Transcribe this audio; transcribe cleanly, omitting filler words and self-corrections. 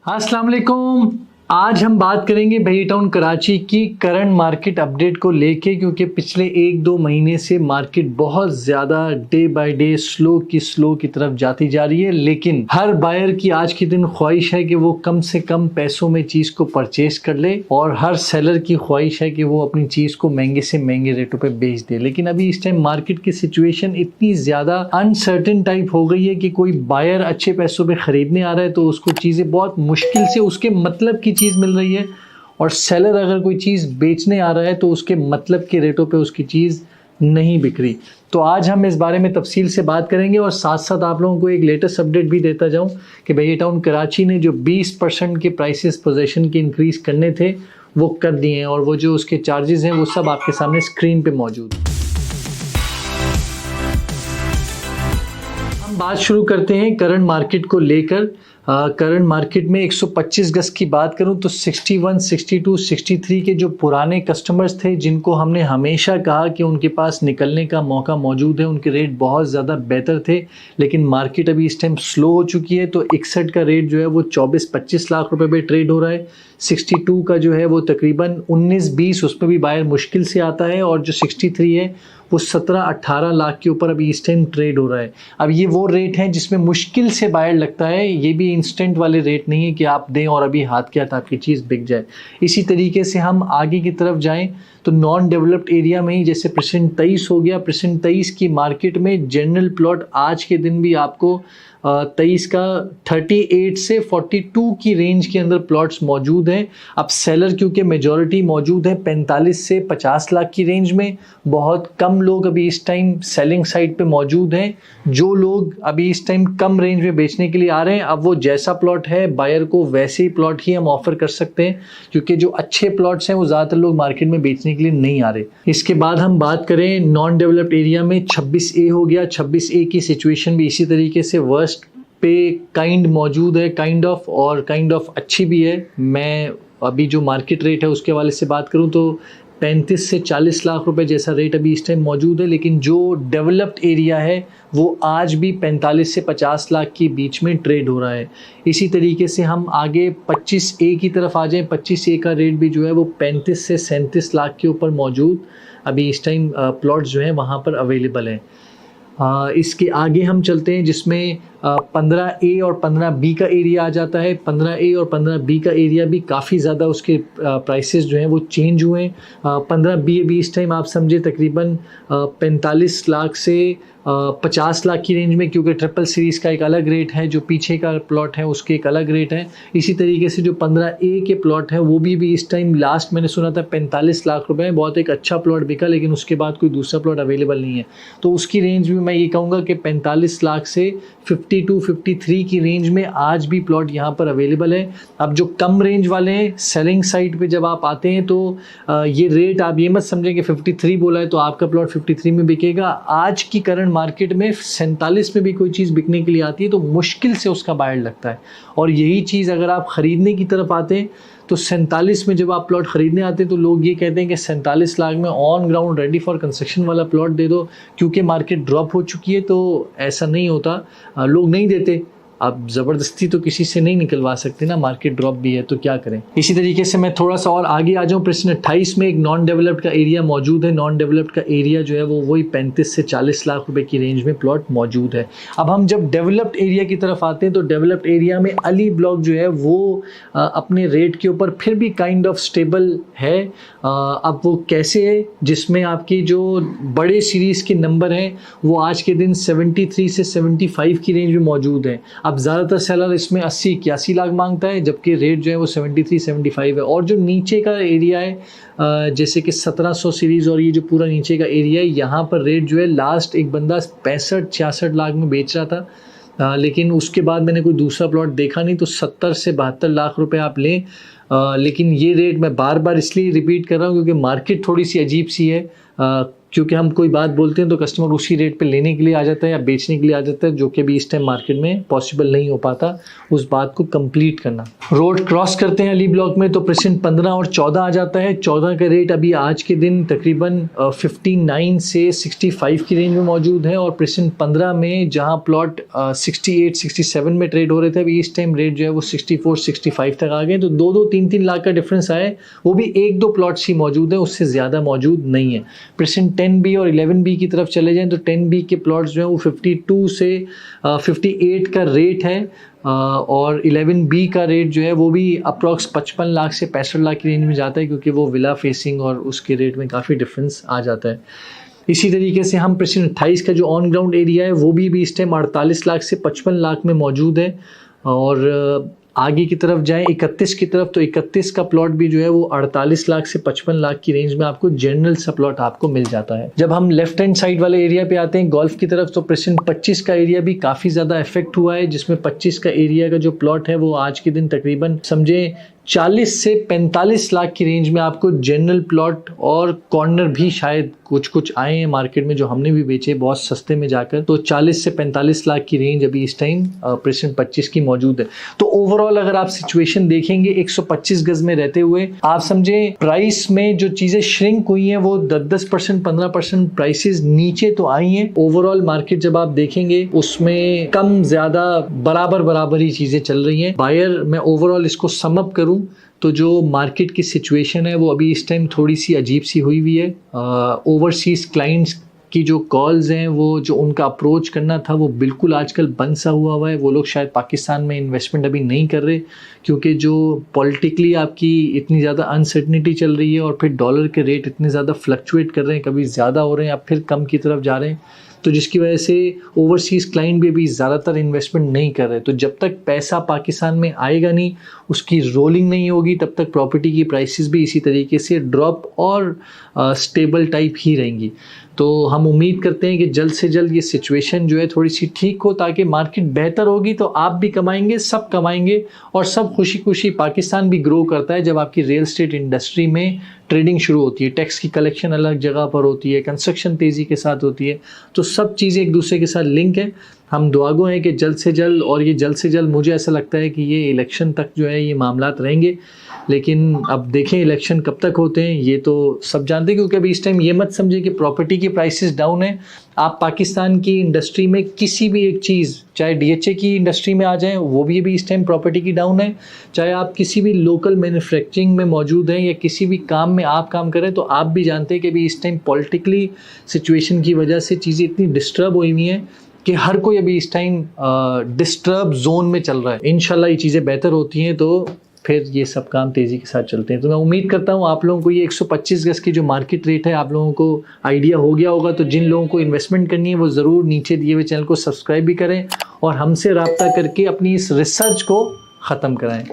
अस्सलाम वालेकुम। आज हम बात करेंगे भैया टाउन कराची की करंट मार्केट अपडेट को लेके, क्योंकि पिछले 1-2 महीने से मार्केट बहुत ज़्यादा डे बाय डे स्लो की तरफ जाती जा रही है। लेकिन हर बायर की आज के दिन ख्वाहिश है कि वो कम से कम पैसों में चीज़ को परचेज कर ले, और हर सेलर की ख्वाहिश है कि वो अपनी चीज़ को महंगे से महंगे रेटों पे बेच दे। लेकिन अभी इस टाइम मार्केट की सिचुएशन इतनी ज़्यादा अनसर्टेन टाइप हो गई है कि कोई बायर अच्छे पैसों पे ख़रीदने आ रहा है तो उसको चीज़ें बहुत मुश्किल से उसके मतलब की चीज़ मिल रही है, और सेलर अगर कोई चीज़ बेचने आ रहा है तो उसके मतलब के रेटों पे उसकी चीज़ नहीं बिक रही। तो आज हम इस बारे में तफसील से बात करेंगे, और साथ साथ आप लोगों को एक लेटेस्ट अपडेट भी देता जाऊं कि भैया टाउन कराची ने जो 20% के प्राइसेस पोजीशन के इंक्रीज करने थे वो कर दिए हैं, और वो जो उसके चार्जेस हैं वो सब आपके सामने स्क्रीन पे मौजूद हैं। हम बात शुरू करते हैं करंट मार्केट को लेकर। करंट मार्केट में 125 गज की बात करूं तो 61, 62, 63 के जो पुराने कस्टमर्स थे, जिनको हमने हमेशा कहा कि उनके पास निकलने का मौका मौजूद है, उनके रेट बहुत ज़्यादा बेहतर थे, लेकिन मार्केट अभी इस टाइम स्लो हो चुकी है। तो 61 का रेट जो है वो 24-25 लाख रुपए पे ट्रेड हो रहा है। 62 का जो है वो तकरीबन 19-20, उसमें भी बायर मुश्किल से आता है, और जो 63 है वो 17-18 लाख के ऊपर अभी इस टाइम ट्रेड हो रहा है। अब ये वो रेट हैं जिसमें मुश्किल से बायर लगता है, ये भी इंस्टेंट वाले रेट नहीं है कि आप दें और अभी हाथ के हाथ आपकी चीज़ बिक जाए। इसी तरीके से हम आगे की तरफ जाएं तो नॉन डेवलप्ड एरिया में ही, जैसे परसेंट 23 हो गया, परसेंट 23 की मार्केट में जनरल प्लॉट आज के दिन भी आपको 23 का 38 से 42 की रेंज के अंदर प्लॉट्स मौजूद हैं। अब सेलर क्योंकि मेजॉरिटी मौजूद है 45 से 50 लाख की रेंज में, बहुत कम लोग अभी इस टाइम सेलिंग साइड पे मौजूद हैं। जो लोग अभी इस टाइम कम रेंज में बेचने के लिए आ रहे हैं, अब वो जैसा प्लॉट है बायर को वैसे ही प्लॉट ही हम ऑफर कर सकते हैं, क्योंकि जो अच्छे प्लॉट्स हैं वो ज़्यादातर लोग मार्केट में बेचने के लिए नहीं आ रहे। इसके बाद हम बात करें नॉन डेवलप्ड एरिया में 26A हो गया। 26A की सिचुएशन भी इसी तरीके से वर्स्ट पे काइंड मौजूद है, काइंड ऑफ अच्छी भी है। मैं अभी जो मार्केट रेट है उसके हवाले से बात करूं तो 35 से 40 लाख रुपए जैसा रेट अभी इस टाइम मौजूद है, लेकिन जो डेवलप्ड एरिया है वो आज भी 45 से 50 लाख के बीच में ट्रेड हो रहा है। इसी तरीके से हम आगे 25A की तरफ आ जाएं। 25A का रेट भी जो है वो 35 से 37 लाख के ऊपर मौजूद अभी इस टाइम प्लॉट्स जो हैं वहाँ पर अवेलेबल हैं। इसके आगे हम चलते हैं, जिसमें 15A और 15B का एरिया आ जाता है। 15A और 15B का एरिया भी काफ़ी ज़्यादा उसके प्राइसेस जो हैं वो चेंज हुए हैं। 15B अभी इस टाइम आप समझे तकरीबन 45 लाख से 50 लाख की रेंज में, क्योंकि ट्रिपल सीरीज़ का एक अलग रेट है, जो पीछे का प्लॉट है उसके एक अलग रेट है। इसी तरीके से जो 15A के प्लॉट है वो भी इस टाइम लास्ट मैंने सुना था 45 लाख रुपए, बहुत एक अच्छा प्लॉट बिका, लेकिन उसके बाद कोई दूसरा प्लॉट अवेलेबल नहीं है। तो उसकी रेंज भी मैं ये कहूँगा कि 45 लाख से 52-53 की रेंज में आज भी प्लॉट यहाँ पर अवेलेबल है। अब जो कम रेंज वाले हैं, सेलिंग साइड पे जब आप आते हैं तो ये रेट आप ये मत समझें कि 53 बोला है तो आपका प्लॉट 53 में बिकेगा। आज की करंट मार्केट में 47 में भी कोई चीज़ बिकने के लिए आती है तो मुश्किल से उसका बायर लगता है, और यही चीज़ अगर आप ख़रीदने की तरफ आते हैं तो 47 में जब आप प्लॉट ख़रीदने आते हैं तो लोग ये कहते हैं कि 47 लाख में on ground ready for construction वाला प्लॉट दे दो, क्योंकि मार्केट ड्रॉप हो चुकी है। तो ऐसा नहीं होता, लोग नहीं देते। आप ज़बरदस्ती तो किसी से नहीं निकलवा सकते ना, मार्केट ड्रॉप भी है तो क्या करें। इसी तरीके से मैं थोड़ा सा और आगे आ जाऊँ। प्रश्न 28 में एक नॉन डेवलप्ड का एरिया मौजूद है। नॉन डेवलप्ड का एरिया जो है वो वही 35 से 40 लाख रुपए की रेंज में प्लॉट मौजूद है। अब हम जब डेवलप्ड एरिया की तरफ आते हैं तो डेवलप्ड एरिया में अली ब्लॉक जो है वो अपने रेट के ऊपर फिर भी काइंड ऑफ स्टेबल है। अब वो कैसे है, जिसमें आपकी जो बड़े सीरीज़ के नंबर हैं वो आज के दिन 73 से 75 की रेंज में मौजूद हैं। अब ज़्यादातर सेलर इसमें 80-81 लाख मांगता है, जबकि रेट जो है वो 73-75 है। और जो नीचे का एरिया है जैसे कि 1700 सीरीज़ और ये जो पूरा नीचे का एरिया है, यहाँ पर रेट जो है लास्ट एक बंदा 65-66 लाख में बेच रहा था, लेकिन उसके बाद मैंने कोई दूसरा प्लॉट देखा नहीं। तो 70 से 72 लाख रुपए आप लें, लेकिन ये रेट मैं बार बार इसलिए रिपीट कर रहा हूँ क्योंकि मार्केट थोड़ी सी अजीब सी है। क्योंकि हम कोई बात बोलते हैं तो कस्टमर उसी रेट पे लेने के लिए आ जाता है या बेचने के लिए आ जाता है, जो कि भी इस टाइम मार्केट में पॉसिबल नहीं हो पाता उस बात को कंप्लीट करना। रोड क्रॉस करते हैं अली ब्लॉक में तो प्रेसिडेंट 15 और 14 आ जाता है। 14 का रेट अभी आज के दिन तकरीबन 59 से 65 की रेंज में मौजूद है और प्रेसिडेंट 15 में जहां प्लॉट 68-67 में ट्रेड हो रहे थे, अभी इस टाइम रेट जो है वो 64-65 तक आ गए। तो 2-3 लाख का डिफरेंस आया, वो भी 1-2 प्लॉट्स ही मौजूद है, उससे ज़्यादा मौजूद नहीं है। प्रेसिडेंट 10B और 11B की तरफ चले जाएँ तो 10B के प्लॉट्स जो है वो 52 से 58 का रेट है और 11B का रेट जो है वो भी अप्रॉक्स 55 लाख से 65 लाख की रेंज में जाता है, क्योंकि वो विला फेसिंग और उसके रेट में काफ़ी डिफरेंस आ जाता है। इसी तरीके से हम प्रेसिडेंट 28 का जो ऑन ग्राउंड एरिया है वो भी इस टाइम 48 लाख से 55 लाख में मौजूद है। और आगे की तरफ जाएं 31 की तरफ तो 31 का प्लॉट भी जो है वो 48 लाख से 55 लाख की रेंज में आपको जनरल सा प्लॉट आपको मिल जाता है। जब हम लेफ्ट हैंड साइड वाले एरिया पे आते हैं गोल्फ की तरफ तो प्रेसिडेंट 25 का एरिया भी काफ़ी ज़्यादा इफेक्ट हुआ है, जिसमें 25 का एरिया का जो प्लॉट है वो आज के दिन तकरीबन समझे 40 से 45 लाख की रेंज में आपको जनरल प्लॉट और कॉर्नर भी शायद कुछ आए हैं मार्केट में जो हमने भी बेचे बहुत सस्ते में जाकर। तो 40 से 45 लाख की रेंज अभी इस टाइम प्रेसिडेंट 25 की मौजूद है। तो ओवरऑल अगर आप सिचुएशन देखेंगे 125 गज में रहते हुए आप समझे प्राइस में जो चीजें श्रिंक हुई हैं वो 10% 15% प्राइसेस नीचे तो आई हैं। ओवरऑल मार्केट जब आप देखेंगे उसमें कम ज्यादा बराबर ही चीजें चल रही हैं। बायर मैं ओवरऑल इसको सम अप करूं तो जो मार्केट की सिचुएशन है वो अभी इस टाइम थोड़ी सी अजीब सी हुई हुई है। ओवरसीज क्लाइंट्स की जो कॉल्स हैं वो जो उनका अप्रोच करना था वो बिल्कुल आजकल बंद सा हुआ है। वो लोग शायद पाकिस्तान में इन्वेस्टमेंट अभी नहीं कर रहे, क्योंकि जो पॉलिटिकली आपकी इतनी ज़्यादा अनसर्टनिटी चल रही है और फिर डॉलर के रेट इतने ज़्यादा फ्लक्चुएट कर रहे हैं, कभी ज़्यादा हो रहे हैं अब फिर कम की तरफ जा रहे हैं, तो जिसकी वजह से ओवरसीज़ क्लाइंट भी अभी ज़्यादातर इन्वेस्टमेंट नहीं कर रहे। तो जब तक पैसा पाकिस्तान में आएगा नहीं, उसकी रोलिंग नहीं होगी, तब तक प्रॉपर्टी की प्राइसेस भी इसी तरीके से ड्रॉप और स्टेबल टाइप ही रहेंगी। तो हम उम्मीद करते हैं कि जल्द से जल्द ये सिचुएशन जो है थोड़ी सी ठीक हो, ताकि मार्केट बेहतर होगी तो आप भी कमाएंगे, सब कमाएंगे और सब खुशी खुशी। पाकिस्तान भी ग्रो करता है जब आपकी रियल एस्टेट इंडस्ट्री में ट्रेडिंग शुरू होती है, टैक्स की कलेक्शन अलग जगह पर होती है, कंस्ट्रक्शन तेज़ी के साथ होती है, तो सब चीज़ें एक दूसरे के साथ लिंक है। हम दुआगो हैं कि जल्द से जल्द, और ये जल्द से जल्द मुझे ऐसा लगता है कि ये इलेक्शन तक जो है ये मामलात रहेंगे, लेकिन अब देखें इलेक्शन कब तक होते हैं ये तो सब जानते हैं। क्योंकि अभी इस टाइम ये मत समझे कि प्रॉपर्टी की प्राइसेस डाउन है। आप पाकिस्तान की इंडस्ट्री में किसी भी एक चीज़, चाहे DHA की इंडस्ट्री में आ जाएं वो भी अभी इस टाइम प्रॉपर्टी की डाउन है, चाहे आप किसी भी लोकल मैन्युफैक्चरिंग में मौजूद हैं या किसी भी काम में आप काम करें, तो आप भी जानते हैं कि अभी इस टाइम पॉलिटिकली सिचुएशन की वजह से चीज़ें इतनी डिस्टर्ब हुई हुई हैं कि हर कोई अभी इस टाइम डिस्टर्ब जोन में चल रहा है। इंशाल्लाह ये चीज़ें बेहतर होती हैं तो फिर ये सब काम तेज़ी के साथ चलते हैं। तो मैं उम्मीद करता हूँ आप लोगों को ये 125 गज की जो मार्केट रेट है आप लोगों को आइडिया हो गया होगा। तो जिन लोगों को इन्वेस्टमेंट करनी है वो ज़रूर नीचे दिए हुए चैनल को सब्सक्राइब भी करें और हमसे रब्ता करके अपनी इस रिसर्च को ख़त्म कराएं।